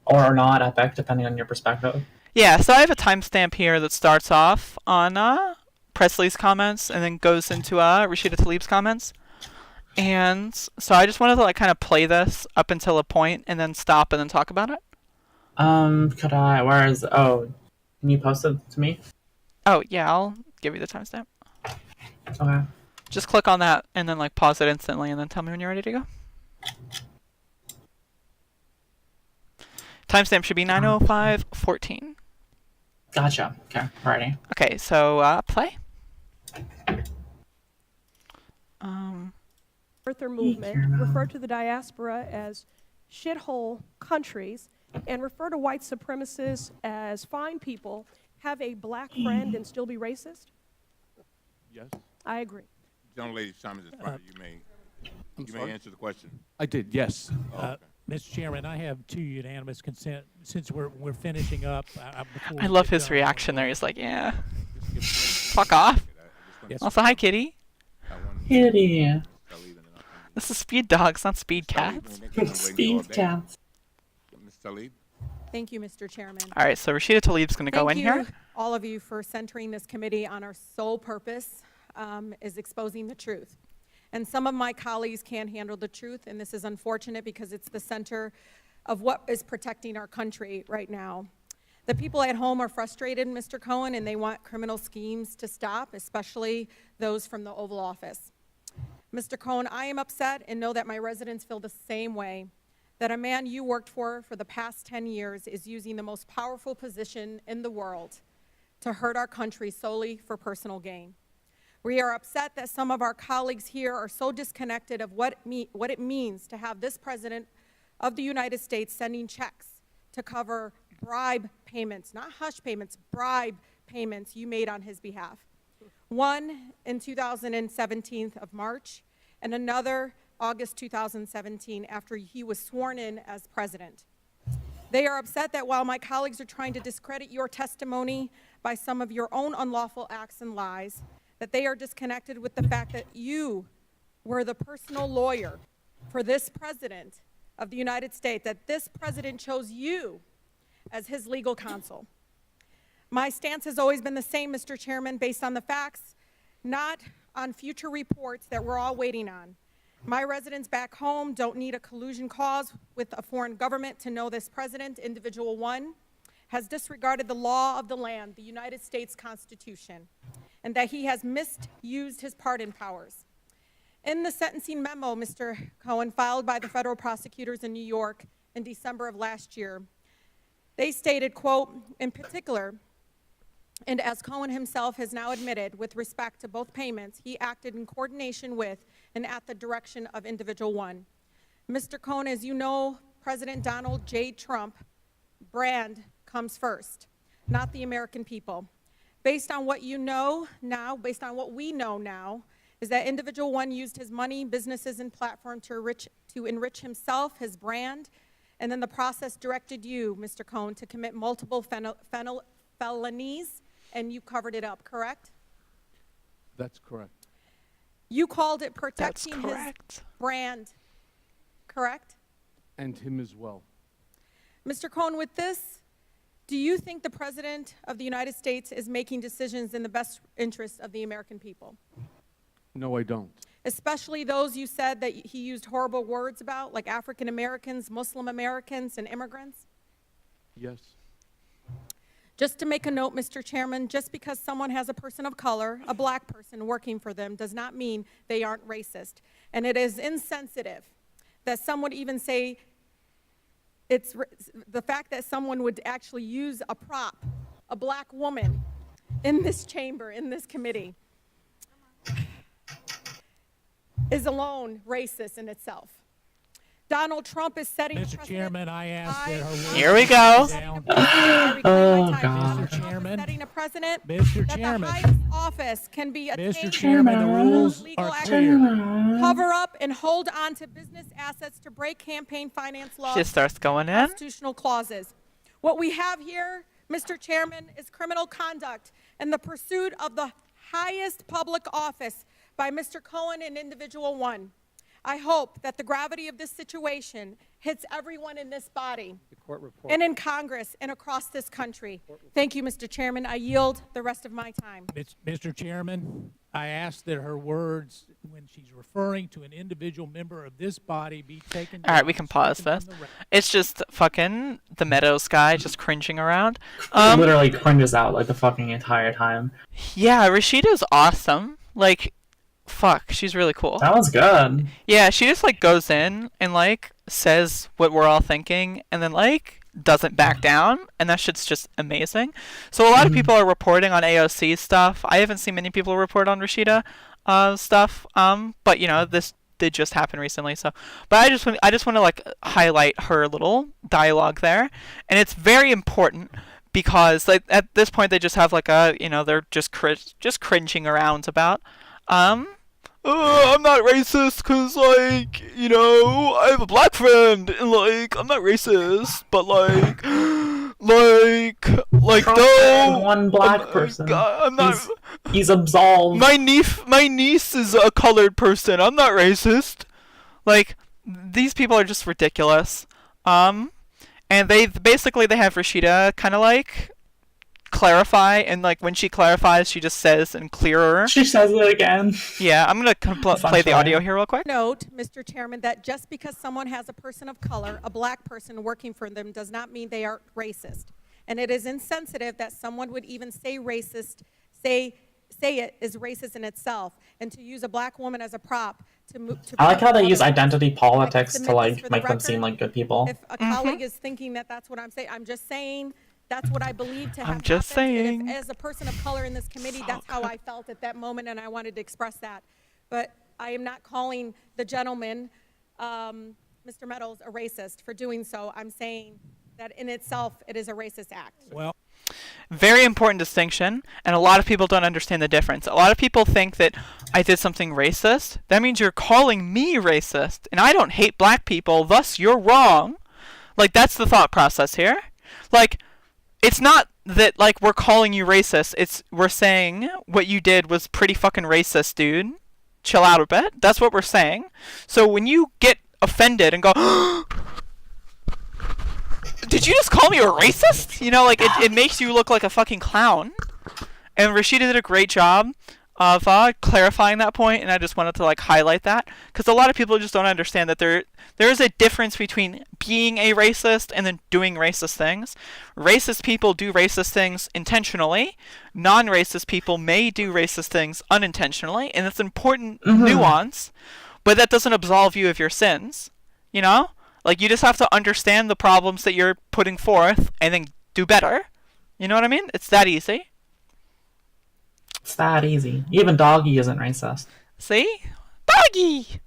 or not epic, depending on your perspective. Yeah, so I have a timestamp here that starts off on Presley's comments and then goes into Rashida Tlaib's comments. And so I just wanted to like kind of play this up until a point and then stop and then talk about it. Could I? Where is? Oh, can you post it to me? Oh yeah, I'll give you the timestamp. Okay. Just click on that and then like pause it instantly and then tell me when you're ready to go. Timestamp should be 9:05:14. Gotcha. Okay, ready. Okay, so play. Arthur movement refer to the diaspora as shithole countries and refer to white supremacists as fine people, have a black friend and still be racist? Yes. I agree. Young lady's time is expired. You may answer the question. I did, yes. Mr. Chairman, I have two unanimous consent. Since we're finishing up, I love his reaction there. He's like, yeah, fuck off. Yes. Also, hi, kitty. Kitty. This is Speed Dogs, not Speed Cats. Speed cats. Ms. Tlaib? Thank you, Mr. Chairman. All right, so Rashida Tlaib's going to go in here. Thank you, all of you, for centering this committee on our sole purpose is exposing the truth. And some of my colleagues can't handle the truth, and this is unfortunate because it's the center of what is protecting our country right now. The people at home are frustrated, Mr. Cohen, and they want criminal schemes to stop, especially those from the Oval Office. Mr. Cohen, I am upset and know that my residents feel the same way, that a man you worked for the past 10 years is using the most powerful position in the world to hurt our country solely for personal gain. We are upset that some of our colleagues here are so disconnected of what it means to have this President of the United States sending checks to cover bribe payments, not hush payments, bribe payments you made on his behalf. One in 2017 of March, and another August 2017 after he was sworn in as president. They are upset that while my colleagues are trying to discredit your testimony by some of your own unlawful acts and lies, that they are disconnected with the fact that you were the personal lawyer for this President of the United States, that this President chose you as his legal counsel. My stance has always been the same, Mr. Chairman, based on the facts, not on future reports that we're all waiting on. My residents back home don't need a collusion clause with a foreign government to know this President, Individual One, has disregarded the law of the land, the United States Constitution, and that he has misused his pardon powers. In the sentencing memo, Mr. Cohen, filed by the federal prosecutors in New York in December of last year, they stated, quote, in particular, and as Cohen himself has now admitted with respect to both payments, he acted in coordination with and at the direction of Individual One. Mr. Cohen, as you know, President Donald J. Trump brand comes first, not the American people. Based on what you know now, based on what we know now, is that Individual One used his money, businesses, and platform to enrich himself, his brand, and then the process directed you, Mr. Cohen, to commit multiple felonies, and you covered it up, correct? That's correct. You called it protecting That's correct. his brand, correct? And him as well. Mr. Cohen, with this, do you think the President of the United States is making decisions in the best interest of the American people? No, I don't. Especially those you said that he used horrible words about, like African Americans, Muslim Americans, and immigrants? Yes. Just to make a note, Mr. Chairman, just because someone has a person of color, a black person working for them, does not mean they aren't racist. And it is insensitive that some would even say it's the fact that someone would actually use a prop, a black woman, in this chamber, in this committee, is alone racist in itself. Donald Trump is setting Mr. Chairman, I ask that her words Here we go. Oh, God. Mr. Chairman. Setting a precedent Mr. that Chairman. the highest office can be Mr. attained Chairman, the for rules legal are action, clear. cover up and hold on to business assets to break campaign finance laws, She starts going in. constitutional clauses. What we have here, Mr. Chairman, is criminal conduct and the pursuit of the highest public office by Mr. Cohen and Individual One. I hope that the gravity of this situation hits everyone in this body The court report. and in Congress and across this country. Thank you, Mr. Chairman. I yield the rest of my time. Mr. Chairman, I ask that her words, when she's referring to an individual member of this body, be taken. All right, we can pause this. It's just fucking the Meadows guy just cringing around. Literally cringes out like the fucking entire time. Yeah, Rashida's awesome. Like, fuck, she's really cool. That was good. Yeah, she just like goes in and like says what we're all thinking, and then like doesn't back down, and that shit's just amazing. So a lot of people are reporting on AOC stuff. I haven't seen many people report on Rashida stuff. But you know, this did just happen recently. So, but I just want to like highlight her little dialogue there, and it's very important because like at this point they just have like a, you know, they're just cringing around about I'm not racist because, like, you know, I have a black friend, and, like, I'm not racist, but, like, Trump no, one black person. I'm not, He's absolved. my niece is a colored person, I'm not racist. Like, these people are just ridiculous. And they have Rashida kind of, like, clarify, and like when she clarifies she just says in clearer. She says it again. Yeah, I'm gonna play the audio here real quick. Note, Mr. Chairman, that just because someone has a person of color, a black person working for them, does not mean they are racist. And it is insensitive that someone would even say racist, say it is racist in itself, and to use a black woman as a prop to I like how they use other- identity politics submit to this like for the make them seem record. like good people. If a colleague is thinking that that's what I'm saying, I'm just saying that's what I believe to have I'm just happened. And saying. if, as a person of color in this committee, that's how I felt at that moment, and I wanted to express that. But I am not calling the gentleman, Mr. Meadows, a racist for doing so. I'm saying that in itself, it is a racist act. Well, Very important distinction, and a lot of people don't understand the difference. A lot of people think that I did something racist. That means you're calling me racist, and I don't hate black people, thus you're wrong. Like, that's the thought process here. Like, it's not that, like, we're calling you racist. It's we're saying what you did was pretty fucking racist, dude. Chill out a bit. That's what we're saying. So when you get offended and go, did you just call me a racist? You know, like, it makes you look like a fucking clown. And Rashida did a great job of clarifying that point, and I just wanted to, like, highlight that. Because a lot of people just don't understand that there is a difference between being a racist and then doing racist things. Racist people do racist things intentionally. Non-racist people may do racist things unintentionally, and it's important nuance, but that doesn't absolve you of your sins. You know? Like, you just have to understand the problems that you're putting forth and then do better. You know what I mean? It's that easy. It's that easy. Even Doggy isn't racist. See? Doggy!